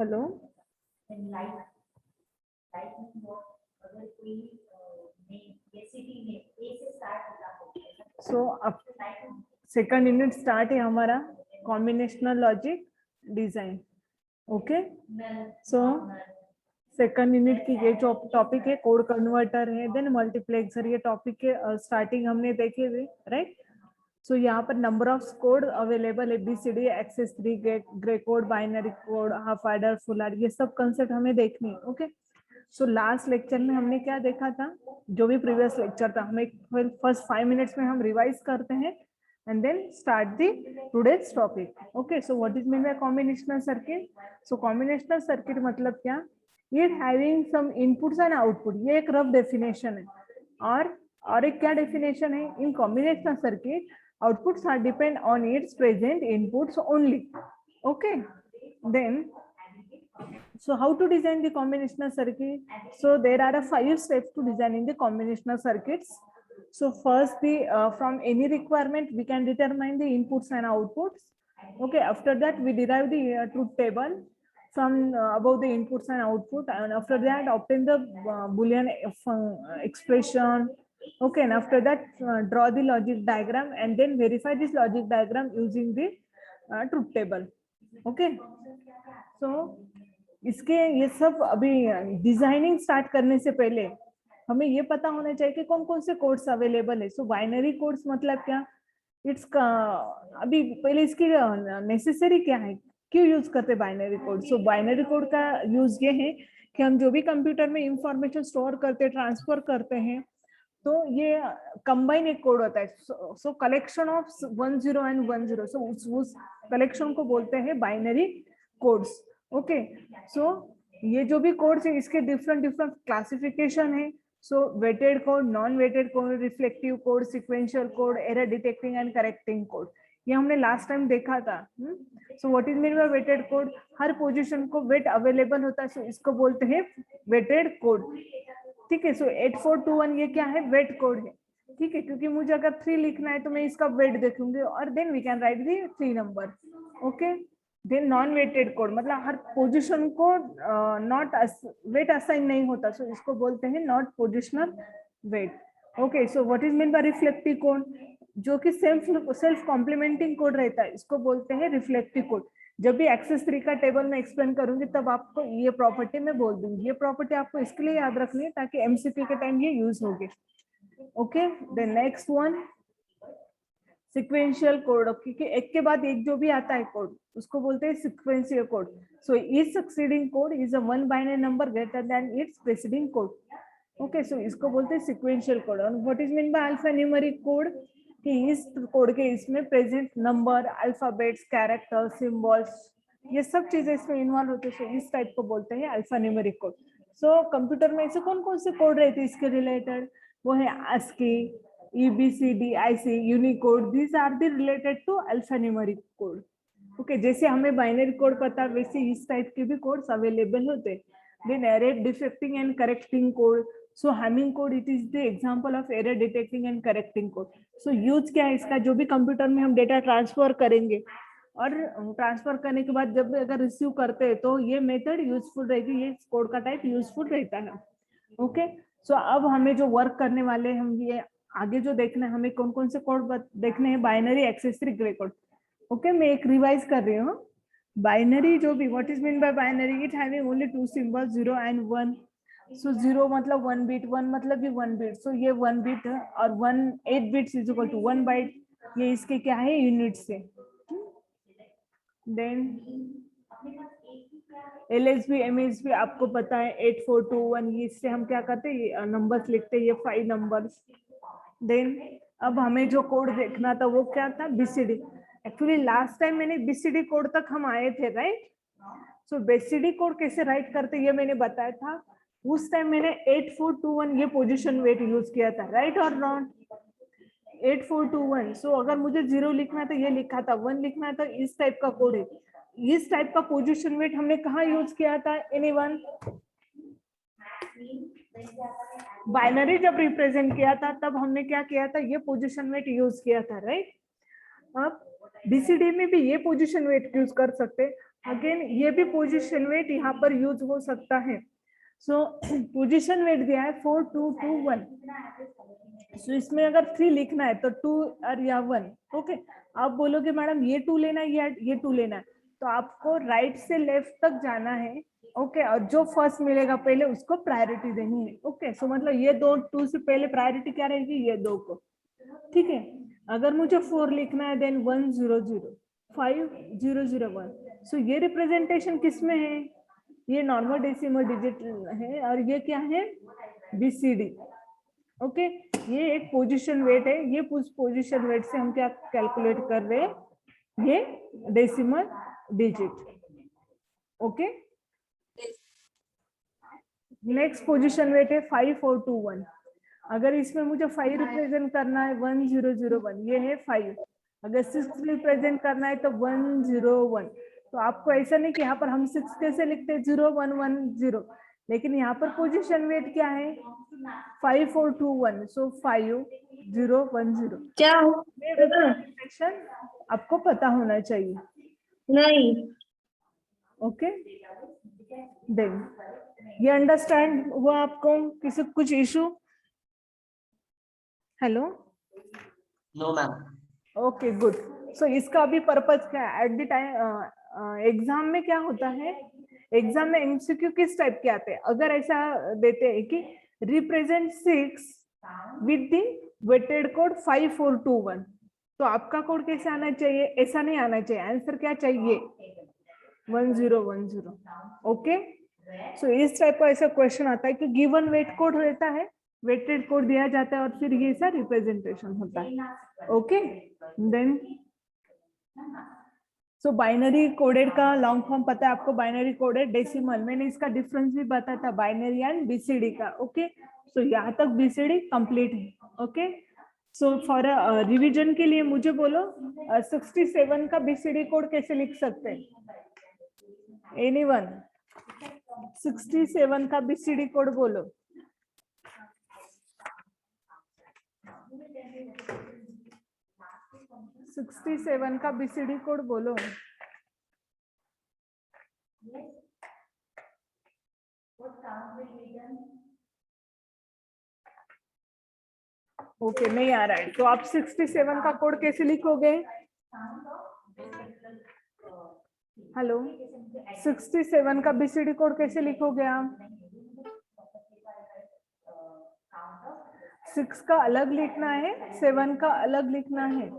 Hello. सो अब second unit start है हमारा combinational logic design. Okay, so second unit की ये जो टॉपिक है कोड कन्वर्टर है, देन मल्टीप्लेक्सर, ये टॉपिक के स्टार्टिंग हमने देखे थे, राइट। सो यहाँ पर नंबर ऑफ कोड अवेलेबल है, BCD, excess 3, gray code, binary code, half adder, full adder, ये सब कंसेप्ट हमें देखनी है। ओके, सो लास्ट लेक्चर में हमने क्या देखा था, जो भी प्रीवियस लेक्चर था, हमें फर्स्ट 5 मिनट्स में हम रिवाइज करते हैं and then start the today's topic. Okay, so what is meant by combinational circuit? So combinational circuit मतलब क्या, ये having some inputs and output, ये एक रफ डेफिनेशन है। और एक क्या डेफिनेशन है, इन combinational circuit outputs are depend on its present inputs only. Okay, then so how to design the combinational circuit? So there are 5 steps to designing the combinational circuits. So first, from any requirement we can determine the inputs and outputs. Okay, after that we derive the truth table from above the inputs and output, and after that obtain the boolean expression. Okay, and after that draw the logic diagram and then verify this logic diagram using the truth table. Okay, so इसके ये सब अभी designing start करने से पहले हमें ये पता होना चाहिए कि कौन कौन से कोड्स अवेलेबल है। सो बाइनरी कोड्स मतलब क्या, इट्स अभी पहले इसकी नेसेसरी क्या है, क्यों यूज करते बाइनरी कोड। सो बाइनरी कोड का यूज ये है कि हम जो भी कंप्यूटर में इंफॉर्मेशन स्टोर करते, ट्रांसफर करते हैं, तो ये कंबाइन एक कोड होता है। सो कलेक्शन ऑफ 10 and 10, सो उस कलेक्शन को बोलते हैं बाइनरी कोड्स। ओके, सो ये जो भी कोड्स है इसके डिफरेंट क्लासिफिकेशन है। So weighted code, non weighted code, reflective code, sequential code, error detecting and correcting code, ये हमने लास्ट टाइम देखा था। So what is mean by weighted code, हर पोजीशन को वेट अवेलेबल होता है, सो इसको बोलते हैं वेटेड कोड। ठीक है, सो 8421 ये क्या है, वेट कोड है। ठीक है, क्योंकि मुझे अगर 3 लिखना है तो मैं इसका वेट देखूंगी और then we can write the 3 number. Okay, then non weighted code मतलब हर पोजीशन को नॉट वेट असाइन नहीं होता, सो इसको बोलते हैं not positional weight. Okay, so what is mean by reflective code, जो कि सेल्फ कॉम्प्लीमेंटिंग कोड रहता है, इसको बोलते हैं रिफ्लेक्टिव कोड। जब भी एक्सेस 3 का टेबल में एक्सप्लेन करूंगी तब आपको ये प्रॉपर्टी मैं बोल दूंगी। ये प्रॉपर्टी आपको इसके लिए याद रखनी है ताकि एमसीक्यू के टाइम ये यूज होगी। Okay, the next one sequential code, क्योंकि एक के बाद एक जो भी आता है कोड उसको बोलते हैं sequential code. So each succeeding code is a one binary number greater than its preceding code. Okay, so इसको बोलते हैं सिक्वेंशियल कोड। और what is mean by alpha numeric code, कि इस कोड के इसमें present number, alphabets, character, symbols, ये सब चीजें इसमें इन्वॉल्व होते हैं। इस टाइप को बोलते हैं alpha numeric code. So computer में ऐसे कौन कौन से कोड रहते हैं इसके रिलेटेड, वो है ASCII, EBCD, IC, Unicode, these are the related to alphanumeric code. Okay, जैसे हमें बाइनरी कोड पता वैसे इस टाइप के भी कोड्स अवेलेबल होते हैं। Then error detecting and correcting code, so Hamming code it is the example of error detecting and correcting code. So use क्या है इसका, जो भी कंप्यूटर में हम डेटा ट्रांसफर करेंगे और ट्रांसफर करने के बाद जब अगर रिसीव करते हैं तो ये मेथड यूजफुल रहेगी, ये कोड का टाइप यूजफुल रहता है। ओके, सो अब हमें जो वर्क करने वाले हम ये आगे जो देखना है, हमें कौन कौन से कोड देखने हैं, binary, excess 3, gray code. Okay, मैं एक रिवाइज कर रही हूँ। बाइनरी जो भी, what is mean by binary, it having only 2 symbols 0 and 1। So 0 मतलब 1 बिट, 1 मतलब भी 1 बिट, सो ये 1 बिट है और 8 bits is equal to 1 byte, ये इसके क्या है, यूनिट से। देन LSB, MSB आपको पता है 8421, इससे हम क्या करते हैं, नंबर्स लिखते हैं, ये 5 नंबर्स। देन अब हमें जो कोड देखना था वो क्या था, BCD। एक्चुअली लास्ट टाइम मैंने BCD कोड तक हम आए थे, राइट। सो BCD कोड कैसे राइट करते ये मैंने बताया था। उस टाइम मैंने 8421 ये पोजीशन वेट यूज किया था, राइट और नॉट। 8421, सो अगर मुझे 0 लिखना था ये लिखा था, 1 लिखना था, इस टाइप का कोड है। इस टाइप का पोजीशन वेट हमने कहाँ यूज किया था, एनीवन। बाइनरी जब रिप्रेजेंट किया था तब हमने क्या किया था, ये पोजीशन वेट यूज किया था, राइट। अब BCD में भी ये पोजीशन वेट यूज कर सकते, अगेन ये भी पोजीशन वेट यहाँ पर यूज हो सकता है। सो पोजीशन वेट दिया है 4 2 2 1। सो इसमें अगर 3 लिखना है तो 2 और या 1। ओके, आप बोलोगे मैडम ये 2 लेना है या ये 2 लेना है, तो आपको राइट से लेफ्ट तक जाना है। ओके, और जो फर्स्ट मिलेगा पहले उसको प्रायोरिटी देनी है। ओके, सो मतलब ये दो 2 से पहले प्रायोरिटी क्या रहेगी, ये 2 को। ठीक है, अगर मुझे 4 लिखना है देन 1 0 0 5 0 0 1। सो ये रिप्रेजेंटेशन किसमें है, ये नॉर्मल डेसिमल डिजिट है और ये क्या है, बीसीडी। ओके, ये एक पोजीशन वेट है, ये पोजीशन वेट से हम क्या कैलकुलेट कर रहे हैं, ये decimal digit. Okay, next position weight है 5 4 2 1। अगर इसमें मुझे 5 रिप्रेजेंट करना है 1 0 0 1, ये है 5। अगर 6 रिप्रेजेंट करना है तो 1 0 1। तो आपको ऐसा नहीं कि यहाँ पर हम 6 कैसे लिखते हैं 0 1 1 0, लेकिन यहाँ पर पोजीशन वेट क्या है 5 4 2 1। सो 5 0 1 0 क्या हो रिप्रेजेंटेशन आपको पता होना चाहिए। नहीं। ओके, देन ये अंडरस्टैंड हुआ आपको, किसी कुछ issue? Hello, no ma'am. Okay good. So इसका भी पर्पज क्या है, एट द टाइम एग्जाम में क्या होता है, एग्जाम में एमसीक्यू किस टाइप के आते हैं, अगर ऐसा देते हैं कि represent 6 with the weighted code 5 4 2 1, तो आपका कोड कैसे आना चाहिए, ऐसा नहीं आना चाहिए, आंसर क्या चाहिए 1 0 1 0। ओके, सो इस टाइप का ऐसा क्वेश्चन आता है कि गिवन वेट कोड रहता है, वेटेड कोड दिया जाता है और फिर ये सा रिप्रेजेंटेशन होता है। Okay, then so binary coded का लॉन्ग फॉर्म पता है आपको, बाइनरी कोडेड डेसिमल, मैंने इसका डिफरेंस भी बताया था बाइनरी एंड बीसीडी का। ओके, सो यहाँ तक बीसीडी कंप्लीट है। ओके, सो फॉर रिवीजन के लिए मुझे बोलो 67 का बीसीडी कोड कैसे लिख सकते हैं, एनीवन 67 का बीसीडी कोड बोलो। सिक्सटी 67 का बीसीडी कोड बोलो। ओके, नहीं आ रहा है, तो आप 67 का कोड कैसे लिखोगे, हेलो 67 का बीसीडी कोड कैसे लिखोगे आप, 6 का अलग लिखना है, 7 का अलग लिखना है।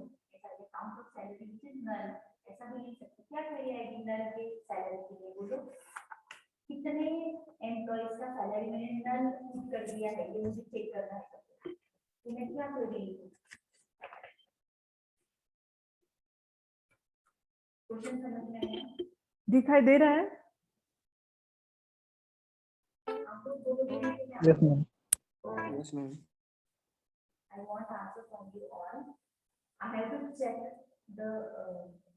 कितने एम्प्लॉइज का सैलरी मैंने नल कर दिया है, ये मुझे चेक करना है, तो मैं क्या करूँगी, क्वेश्चन समझ में आया, दिखाई दे रहा है? Yes, ma'am. Yes ma'am. I want answer from you all. I have to check the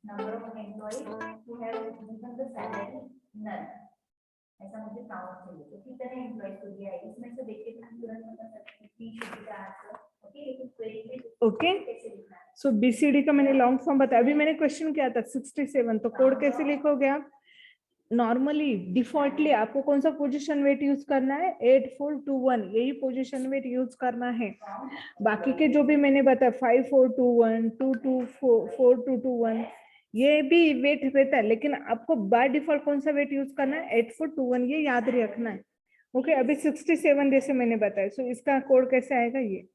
number of employees who have given the salary none. ऐसा मुझे काउंट चाहिए, तो कितने एम्प्लॉइज को दिया है, इसमें से देख के हम तुरंत बता सकते हैं कि should be the answer. Okay, लेकिन क्वेरी में ओके, कैसे लिखना है, सो बीसीडी का मैंने लॉन्ग फॉर्म बताया, अभी मैंने क्वेश्चन किया था 67, तो कोड कैसे लिखोगे आप, नॉर्मली डिफॉल्टली आपको कौन सा पोजीशन वेट यूज करना है 8 4 2 1, यही पोजीशन वेट यूज करना है। बाकी के जो भी मैंने बताया 5 4 2 1 2 2 4 2 2 1, ये भी वेट रहता है, लेकिन आपको बाय डिफॉल्ट कौन सा वेट यूज करना है 8 4 2 1, ये याद रखना है। ओके, अभी 67 जैसे मैंने बताया, सो इसका कोड कैसे आएगा ये,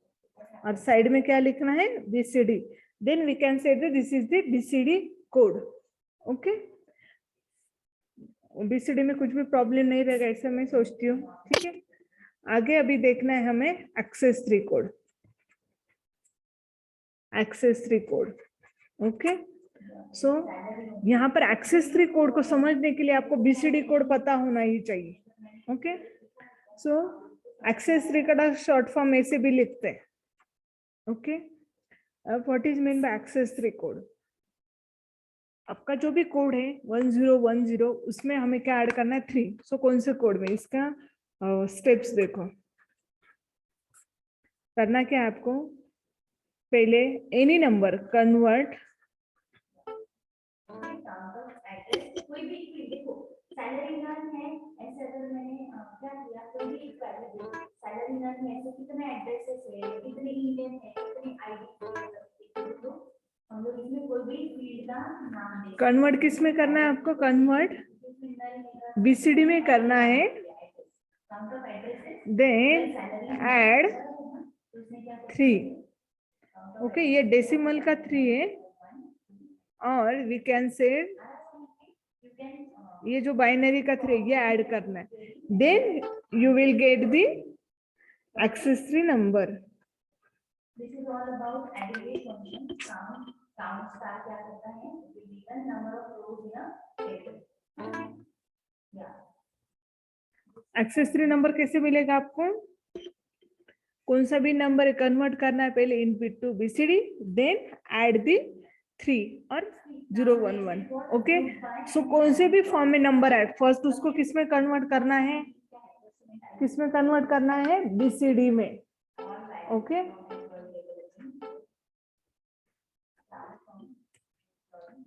और साइड में क्या लिखना है BCD, then we can say this is the BCD code. Okay, BCD में कुछ भी प्रॉब्लम नहीं रहेगा ऐसा मैं सोचती हूँ। ठीक है, आगे अभी देखना है हमें excess 3 code, excess 3 code. Okay, so यहाँ पर एक्सेस 3 कोड को समझने के लिए आपको बीसीडी कोड पता होना ही चाहिए। ओके, सो एक्सेस 3 का शॉर्ट फॉर्म ऐसे भी लिखते हैं। Okay, what is mean bye access 3 code, आपका जो भी कोड है 1010 उसमें हमें क्या ऐड करना है 3। सो कौन से कोड में, इसका स्टेप्स देखो, करना क्या है आपको, पहले एनी नंबर कन्वर्ट, एड्रेस कोई भी सैलरी नन में से कितने एड्रेसेस है, कितने ईमेल है, कितने आईडी, तो हम लोग इसमें कोई भी फील्ड का नाम दे। कन्वर्ट किस में करना है आपको? कन्वर्ट बीसीडी में करना है, देन ऐड 3। ओके, ये डेसिमल का 3 है, और वी कैन से ये जो बाइनरी का 3 ये ऐड करना है, then you will get the excess three number. This is all about aggregate function. Count star क्या करता है? It will given number of rows in a table. Yeah. Accessory number कैसे मिलेगा आपको? कौन सा भी नंबर कन्वर्ट करना है, पहले input to BCD, then add the 3 और 011। ओके, सो कौन से भी फॉर्म में नंबर है, फर्स्ट उसको किस में कन्वर्ट करना है? किस में कन्वर्ट करना है? बीसीडी में। Okay,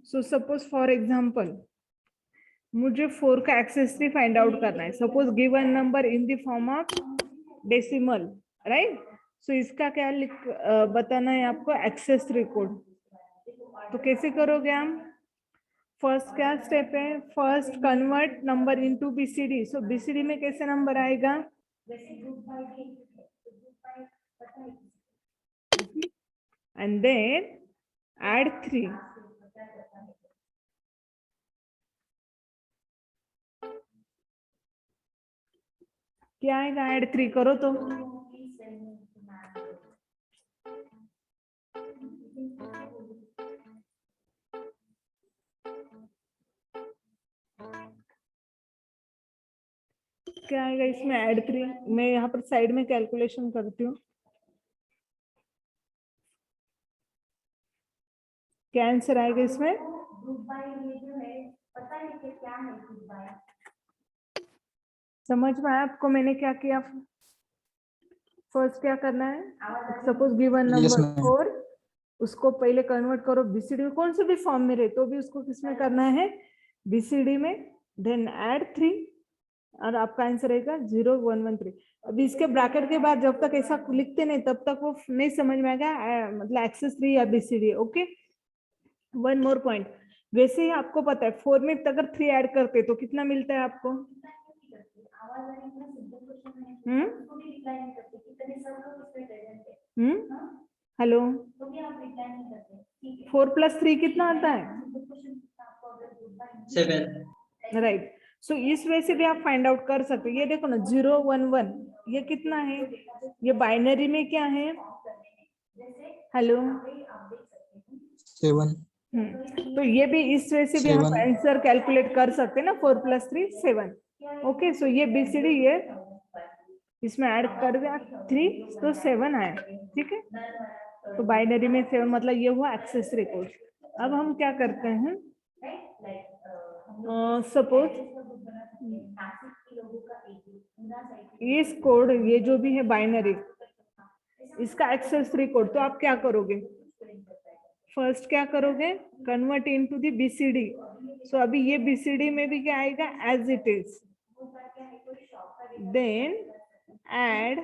so suppose for example मुझे 4 का एक्सेसरी फाइंड आउट करना है। Suppose given number in the form of decimal, right? So इसका क्या बताना है आपको? Excess three code. तो कैसे करोगे हम? फर्स्ट क्या स्टेप है? First convert number into BCD. So BCD में कैसे नंबर आएगा? And then add 3। क्या आएगा? ऐड 3 करो तो क्या आएगा इसमें? ऐड 3। मैं यहाँ पर साइड में कैलकुलेशन करती हूँ। क्या आंसर आएगा इसमें? ग्रुप बाय ये जो है, पता है कि क्या है ग्रुप बाय? समझ में आया आपको मैंने क्या किया? फर्स्ट क्या करना है? Suppose given Yes, number ma'am. 4, उसको पहले कन्वर्ट करो बीसीडी में, कौन से भी फॉर्म में रहे तो भी उसको किसमें करना है? बीसीडी में, देन ऐड 3 और आपका आंसर रहेगा 0113। अभी इसके ब्रैकेट के बाद जब तक ऐसा लिखते नहीं तब तक वो नहीं समझ में आएगा मतलब एक्सेस 3 या BCD. Okay, one more point, वैसे ही आपको पता है 4 में अगर 3 ऐड करते तो कितना मिलता है आपको? हेलो, 4 + 3 कितना आता है? 7. राइट। सो इस वजह से भी आप फाइंड आउट कर सकते हैं। ये देखो ना 011 ये कितना है? ये बाइनरी में क्या है? हेलो, 7. तो ये भी इस वजह से भी आप 7. आंसर कैलकुलेट कर सकते हैं ना। 4 + 3 7। ओके, सो ये बीसीडी ये इसमें ऐड कर दिया 3 तो 7 आया। ठीक है, तो बाइनरी में 7 मतलब ये हुआ एक्सेसरी कोड। अब हम क्या करते हैं? सपोज इस कोड ये जो भी है बाइनरी, इसका एक्सेसरी कोड, तो आप क्या करोगे? फर्स्ट क्या करोगे? Convert into the BCD. So अभी ये बीसीडी में भी क्या आएगा? As it is, then add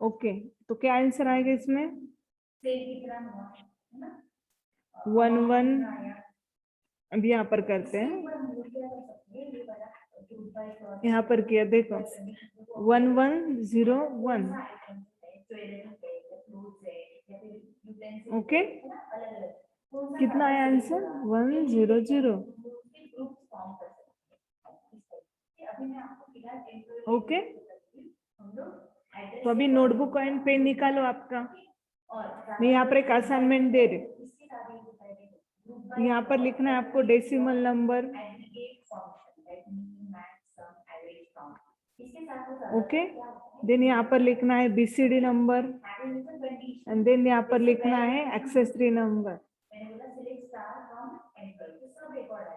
okay. तो क्या आंसर आएगा इसमें? 11 अभी यहाँ पर करते हैं, यहाँ पर किया देखो 1101। ओके, कितना आया आंसर? 100। ओके, तो अभी नोटबुक एंड पेन निकालो आपका। मैं यहाँ पर एक असाइनमेंट दे रही, यहाँ पर लिखना है आपको डेसिमल नंबर। ओके, देन यहाँ पर लिखना है बीसीडी नंबर एंड देन यहाँ पर लिखना है accessory number.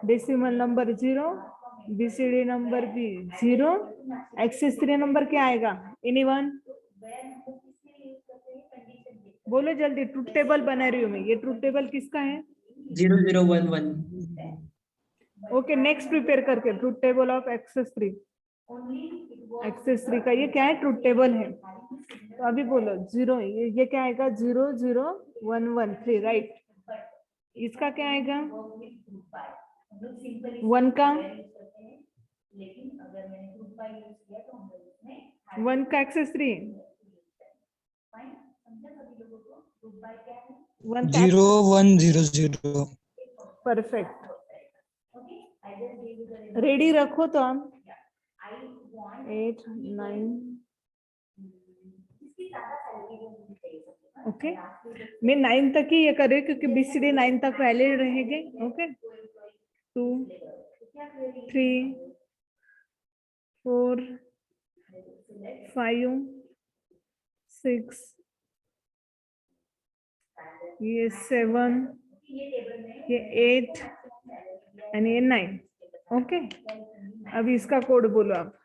Decimal number 0, BCD number भी 0, एक्सेसरी नंबर क्या आएगा? एनीवन बोलो जल्दी। ट्रूथ टेबल बना रही हूँ मैं। ये ट्रूथ टेबल किसका है? 0011. ओके नेक्स्ट प्रिपेयर करके truth table of excess 3। Excess 3 का ये क्या है, ट्रूथ टेबल है। तो अभी बोलो 0, ये क्या आएगा, 0 0 1 1 3, राइट। इसका क्या आएगा, 1 का, 1 का एक्सेस 3, 1 का 0 1 0 0। परफेक्ट। रेडी रखो तो हम 8 9। ओके मैं 9 तक ही ये कर रही हूँ क्योंकि BCD 9 तक वैलिड रहेंगे। ओके 2 3 4 5 6 ये 7 ये 8 एंड ये 9। ओके अभी इसका कोड बोलो आप।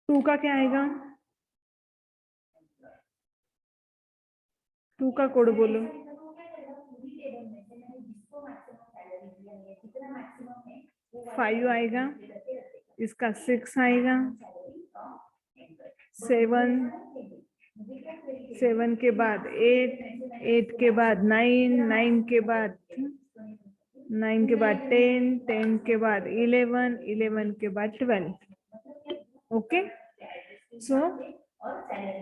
2 का क्या आएगा, 2 का कोड बोलो। 5 आएगा, इसका 6 आएगा, 7 के बाद 8 के बाद 9 के बाद 10 के बाद 11 के बाद 12। ओके सो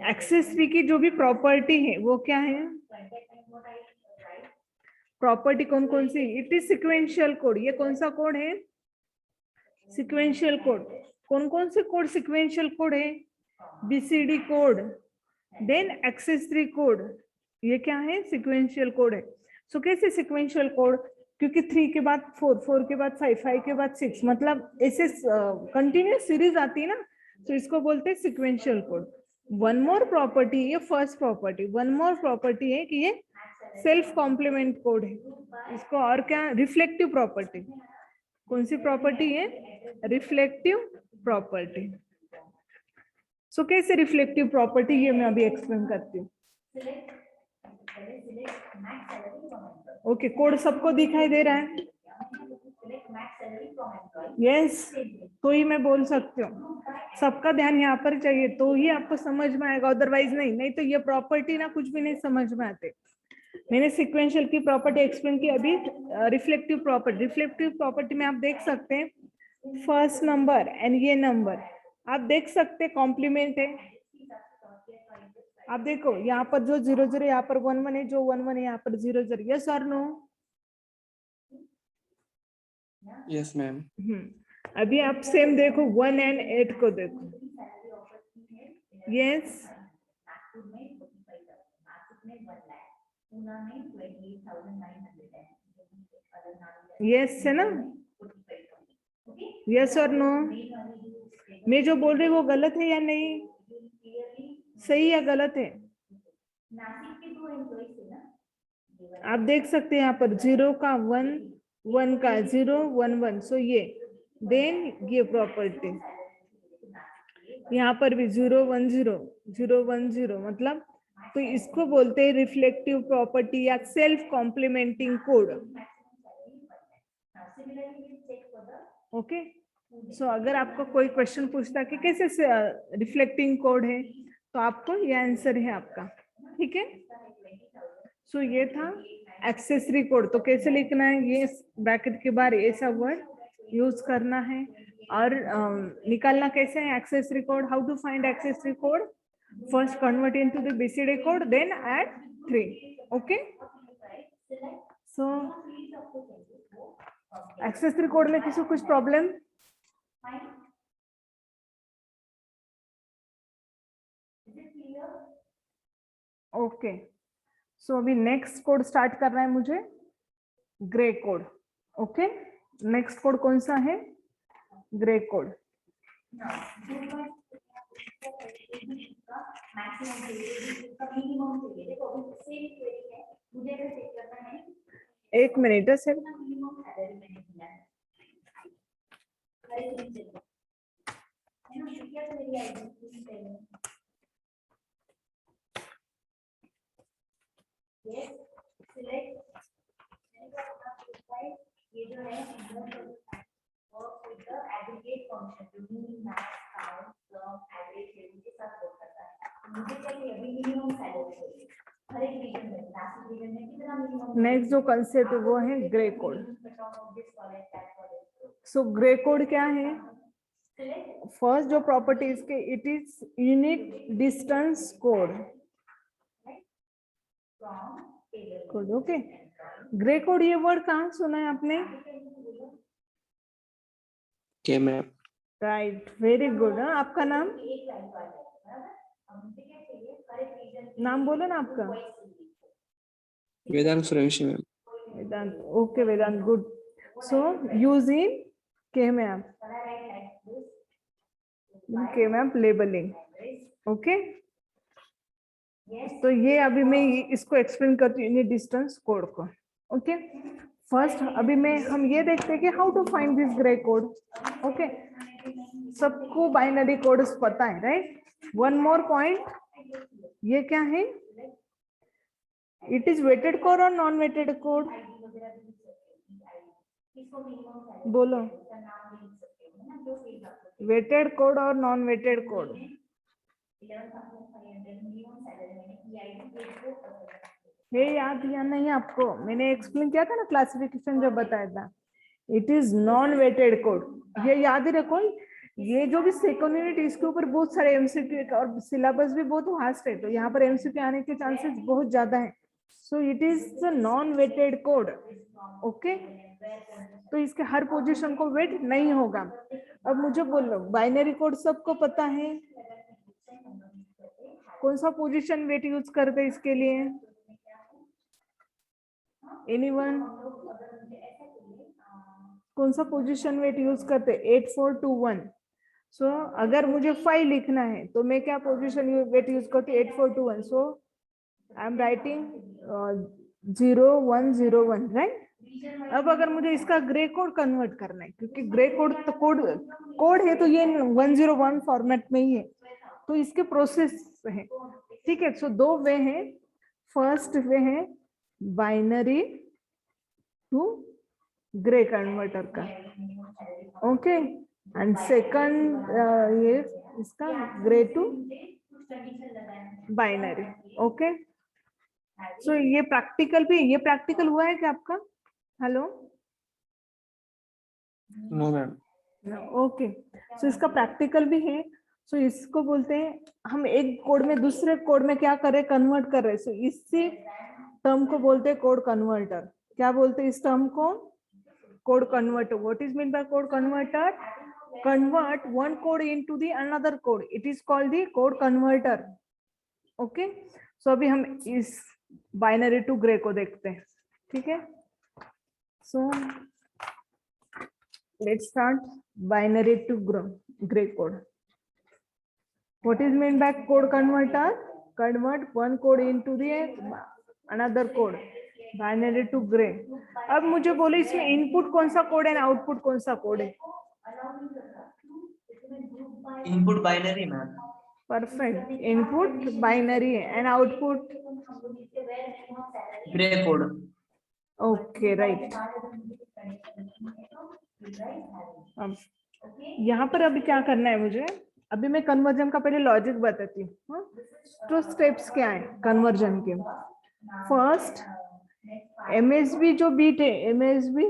एक्सेस 3 की जो भी प्रॉपर्टी है वो क्या है, प्रॉपर्टी कौन कौन सी, इट इज सिक्वेंशियल कोड। ये कौन सा कोड है, सिक्वेंशियल कोड। कौन कौन से कोड सिक्वेंशियल कोड है, BCD code, then excess 3 code, ये क्या है, सिक्वेंशियल कोड है। सो कैसे सिक्वेंशियल कोड, क्योंकि 3 के बाद 4, 4 के बाद 5, 5 के बाद 6, मतलब ऐसे कंटिन्यूस सीरीज आती है ना, तो इसको बोलते हैं sequential code. One more property, ये first property, one more property है कि ये सेल्फ कॉम्प्लीमेंट कोड है। इसको और क्या, रिफ्लेक्टिव प्रॉपर्टी। कौन सी प्रॉपर्टी है, रिफ्लेक्टिव प्रॉपर्टी। सो कैसे रिफ्लेक्टिव प्रॉपर्टी, ये मैं अभी एक्सप्लेन करती हूँ। ओके कोड सबको दिखाई दे रहा है, यस तो ही मैं बोल सकती हूँ। सबका ध्यान यहाँ पर चाहिए तो ही आपको समझ में आएगा, अदरवाइज नहीं तो ये प्रॉपर्टी ना कुछ भी नहीं समझ में आते। मैंने सिक्वेंशियल की प्रॉपर्टी एक्सप्लेन की, अभी रिफ्लेक्टिव प्रॉपर्टी। रिफ्लेक्टिव प्रॉपर्टी में आप देख सकते हैं फर्स्ट नंबर एंड ये नंबर आप देख सकते हैं कॉम्प्लीमेंट है। आप देखो यहाँ पर जो 0 0 यहाँ पर 1 1 है, जो 1 1 है यहाँ पर 0 0। यस और नो, Yes, ma'am. अभी आप सेम देखो 1 and 8 को देखो, यस यस है ना, यस और नो। मैं जो बोल रही वो गलत है या नहीं, सही या गलत है, आप देख सकते हैं यहाँ पर 0 का 1 1 का 0 1 1। सो ये देन ये प्रॉपर्टी यहाँ पर भी 0 1 0 0 1 0, मतलब तो इसको बोलते हैं रिफ्लेक्टिव प्रॉपर्टी या self complementing code. Okay so अगर आपको कोई क्वेश्चन पूछता कि कैसे रिफ्लेक्टिंग कोड है, तो आपको ये आंसर है आपका, ठीक है। सो ये था एक्सेसरी कोड। तो कैसे लिखना है, ये ब्रैकेट के बाहर ऐसा वर्ड यूज करना है, और निकालना कैसे है excess three code. How to find excess three code, first convert into the BCD code, then add 3। Okay so excess three code में किसी को कुछ प्रॉब्लम, ओके सो अभी नेक्स्ट कोड स्टार्ट करना है मुझे, grey code. Okay next code कौन सा है, ग्रे कोड। एक मिनट है सर, Yes, select ये जो है work with the aggregate function जो मीन मैक्स काउंट सम एवरेज वैल्यू के साथ वर्क करता है। मुझे चाहिए अभी मिनिमम सैलरी चाहिए हर एक रीजन में, क्लासिक रीजन में कितना मिनिमम। नेक्स्ट जो कंसेप्ट है वो है gray code. So gray code क्या है? फर्स्ट जो प्रॉपर्टीज के, it is unit distance code. Code okay. Gray code ये वर्ड कहाँ सुना है आपने? Okay, ma'am. Right, very good. आपका नाम? नाम बोलो ना आपका। Vedant Suryavanshi, ma'am. Vedant, okay Vedant, good. So use इन के में आप लेबलिंग, ओके। तो ये अभी मैं इसको एक्सप्लेन करती हूँ यूनिट डिस्टेंस कोड को, ओके। फर्स्ट अभी मैं हम ये देखते हैं कि how to find this gray code, okay. सबको बाइनरी कोड्स पता है, राइट? वन मोर पॉइंट, ये क्या है? इट इज वेटेड कोड और नॉन वेटेड कोड? बोलो, वेटेड कोड और नॉन वेटेड कोड। ये याद या नहीं आपको? मैंने एक्सप्लेन किया था ना क्लासिफिकेशन जब बताया था। It is non weighted code, ये याद ही रखो। ये जो भी सेकंड यूनिट, इसके ऊपर बहुत सारे एमसीक्यू और सिलेबस भी बहुत वास्ट है, तो यहाँ पर एमसीक्यू आने के चांसेस बहुत ज्यादा है। So it is the non weighted code, okay. तो इसके हर पोजीशन को वेट नहीं होगा। अब मुझे बोलो, बाइनरी कोड सबको पता है, कौन सा पोजीशन वेट यूज करते हैं इसके लिए? एनीवन? कौन सा पोजीशन वेट यूज करते? 8421। सो अगर मुझे 5 लिखना है तो मैं क्या पोजीशन वेट यूज करती? 8421। सो आई एम राइटिंग 0101, राइट? अब अगर मुझे इसका ग्रे कोड कन्वर्ट करना है, क्योंकि ग्रे कोड तो कोड है, तो ये 101 फॉर्मेट में ही है, तो इसके प्रोसेस है, ठीक है। सो दो वे हैं। फर्स्ट वे है बाइनरी टू ग्रे कन्वर्टर का, ओके। एंड सेकंड ये इसका ग्रे टू बाइनरी, ओके। सो ये प्रैक्टिकल भी, ये प्रैक्टिकल हुआ है क्या आपका? Hello, No, ma'am. ओके। सो इसका प्रैक्टिकल भी है। सो इसको बोलते हैं, हम एक कोड में दूसरे कोड में क्या कर रहे, कन्वर्ट कर रहे। सो इसी टर्म को बोलते हैं कोड कन्वर्टर। क्या बोलते हैं इस टर्म को? Code converter. What is mean by code converter? Convert one code into the another code, it is called the code converter, okay. So अभी हम इस बाइनरी टू ग्रे को देखते हैं, ठीक है। सो let's start binary to gray code. What is meant by code converter? Convert one code into the another code, binary to gray. अब मुझे बोले इसमें इनपुट कौन सा कोड है, आउटपुट कौन सा कोड है? Input binary ma'am. Perfect, input binary है and output grey code. Okay, right. अब यहाँ पर अभी क्या करना है मुझे? अभी मैं कन्वर्जन का पहले लॉजिक बताती हूँ। तो स्टेप्स क्या है कन्वर्जन के? फर्स्ट, एमएसबी जो बीट है, MSB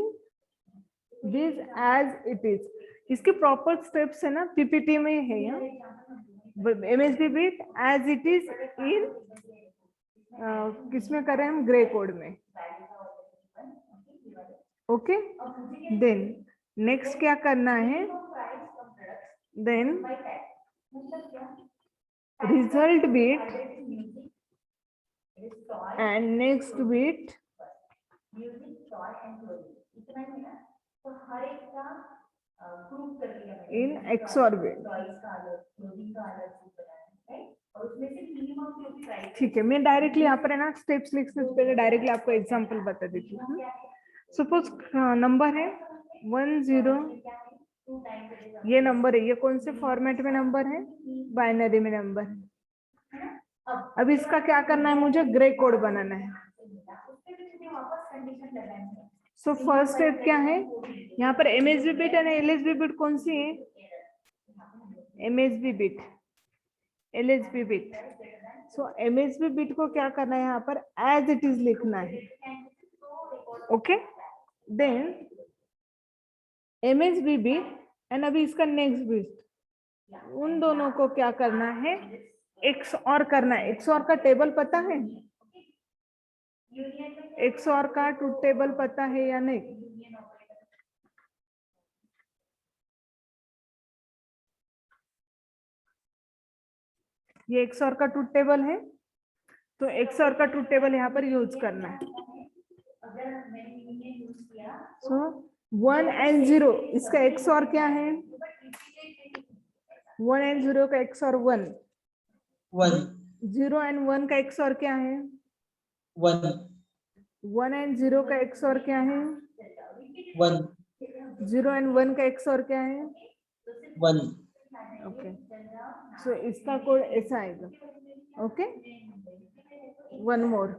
this as it is, इसके प्रॉपर स्टेप्स है ना, पीपीटी में है यहाँ। MSB bit as it is in किसमें करें हम? ग्रे कोड में, ओके। देन नेक्स्ट क्या करना है? Then result bit and next bit in XOR bit, ठीक है। मैं डायरेक्टली यहाँ पर है ना, स्टेप्स लिखने से पहले डायरेक्टली आपको एग्जांपल बता देती हूँ। सपोज नंबर है 10, ये नंबर है, ये कौन से फॉर्मेट में नंबर है? बाइनरी में नंबर है। अब इसका क्या करना है मुझे? ग्रे कोड बनाना है। सो फर्स्ट स्टेप क्या है, यहाँ पर MSB bit and LSB bit कौन सी है, एमएसबी बिट, एलएसबी बिट। सो एमएसबी बिट को क्या करना है, यहाँ पर एज इट इज लिखना है। Okay, then MSB bit and अभी इसका नेक्स्ट बिट, उन दोनों को क्या करना है, एक्स और करना है। एक्स और का टेबल पता है, एक्स और का ट्रूथ टेबल पता है या नहीं? ये एक्स और का ट्रूथ टेबल है, तो एक्स और का ट्रूथ टेबल यहाँ पर यूज करना है। सो 1 and 0 इसका एक्स और क्या है, 1 and 0 का एक्स और 1, 1 0 and 1 का एक्स और क्या है, 1 1 and 0 का एक्स और क्या है, 1 0 and 1 का एक्स और क्या है, 1 ओके। सो इसका कोड ऐसा आएगा। ओके, वन मोर,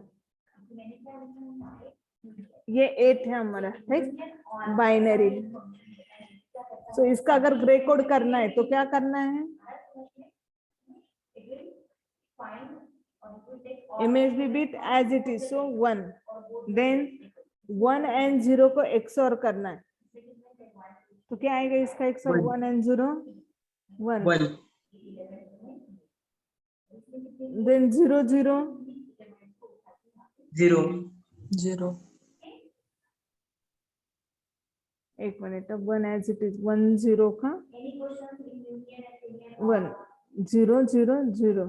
ये 8 है हमारा, राइट, बाइनरी। सो इसका अगर ग्रे कोड करना है तो क्या करना है, MSB bit as it is, so 1, then 1 and 0 को एक्सओर करना है, तो क्या आएगा इसका एक्सओर, 1 and 0 1, 1 देन 0 0 0 0 एक मिनट, अब 1 एज इट इज, 1 0 का 1, 0 0 0,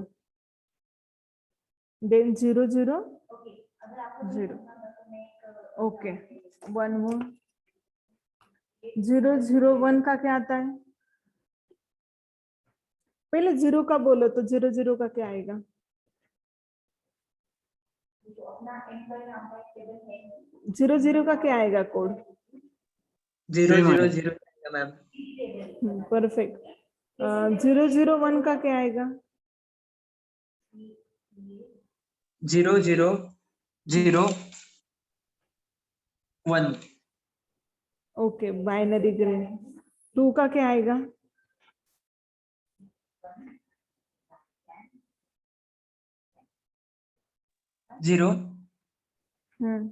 देन 0 0 0, ओके। 1 मोर, 0 0 1 का क्या आता है, पहले 0 का बोलो तो 0 0 का क्या आएगा, 0 0 का क्या आएगा कोड, 0 0 0 मैम, परफेक्ट। 0 0 1 का क्या आएगा, 0 0 0 1 ओके, बाइनरी ग्रे। 2 का क्या आएगा, 0 हम्म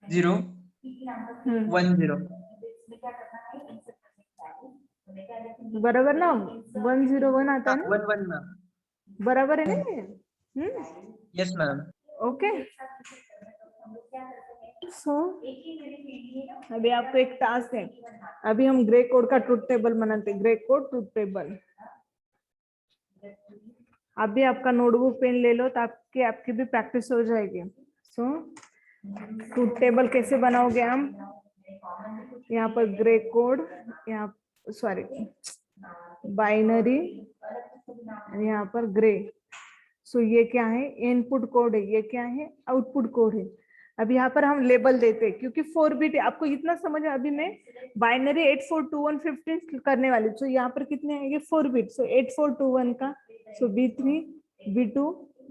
0 हम्म 1 0 बराबर ना, 1 0 1 आता है ना, 1 1 मैम, बराबर है ना ये, यस मैम। ओके। सो अभी आपको एक टास्क है, अभी हम ग्रे कोड का ट्रूथ टेबल बनाते हैं, ग्रे कोड ट्रूथ टेबल। अभी आपका नोटबुक पेन ले लो तो आपकी भी प्रैक्टिस हो जाएगी। सो ट्रूथ टेबल कैसे बनाओगे हम, यहाँ पर ग्रे कोड, यहाँ सॉरी बाइनरी, यहाँ पर ग्रे। सो ये क्या है, इनपुट कोड है, ये क्या है, आउटपुट कोड है। अब यहाँ पर हम लेबल देते हैं क्योंकि 4 बिट, आपको इतना समझ, अभी मैं बाइनरी 842115 करने वाली, तो यहाँ पर कितने आएंगे, 4 बिट। सो 8421 का, सो B3 B2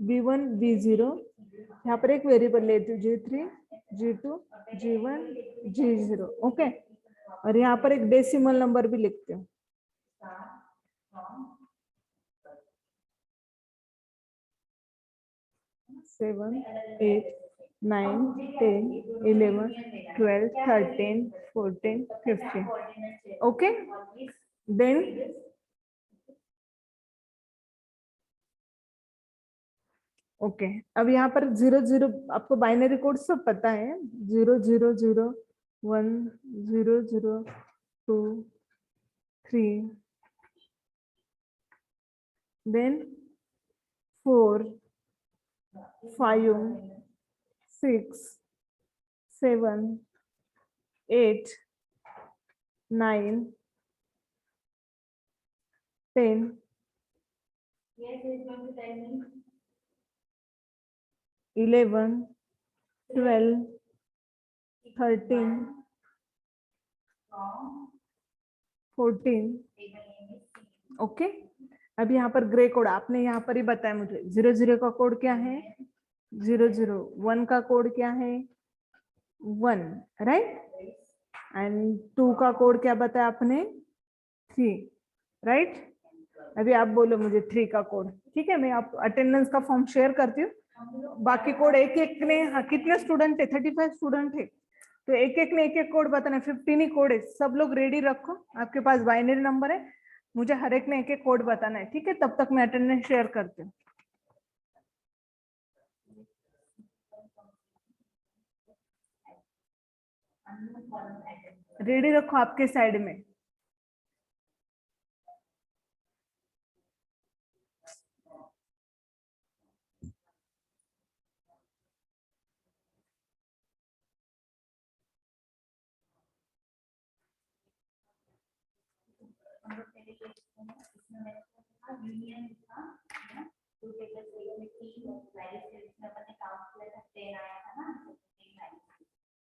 B1 B0, यहाँ पर एक वेरिएबल लेती हूँ, G3 G2 G1 G0, okay. और यहाँ पर एक डेसिमल नंबर भी लिखते हूँ, 7 8 9 10 11 12 13 14 15, ओके। देन ओके, अब यहाँ पर 0 0, आपको बाइनरी कोड सब पता है, 0 0 0 1 0 0 2 3, देन 4 5 6 7 8 9 10 11 12 13 14, ओके। अब यहाँ पर ग्रे कोड आपने यहाँ पर ही बताया मुझे, 0 0 का कोड क्या है, 0 0 1 का कोड क्या है, 1, राइट, एंड 2 का कोड क्या बताया आपने? 3, राइट। अभी आप बोलो मुझे 3 का कोड। ठीक है, मैं आप अटेंडेंस का फॉर्म शेयर करती हूँ। बाकी कोड एक एक ने, हाँ, कितने स्टूडेंट है? 35 स्टूडेंट है, तो एक एक ने एक एक कोड बताना है। 15 ही कोड है। सब लोग रेडी रखो, आपके पास बाइनरी नंबर है, मुझे हर एक ने एक एक कोड बताना है। ठीक है, तब तक मैं अटेंडेंस शेयर करती हूँ। रेडी रखो आपके साइड में। यूनियन था ना, तो टेबल में 3 वैल्यूज थे, इसमें अपन ने काउंट किया था 10 आया था ना, 3 वैल्यूज।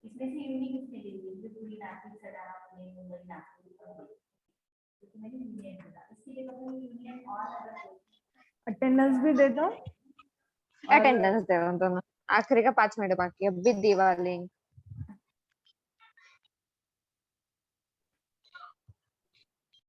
इसमें से यूनिक किसने ली थी? जो पूरी नासिक सटाना अपने मुंबई नासिक तो मैंने यूनियन बोला। इसके लिए अपन यूनियन और अदर अटेंडेंस भी दे दो। अटेंडेंस दे दो दोनों। आखिरी का 5 मिनट बाकी है, विद दीवा लिंक।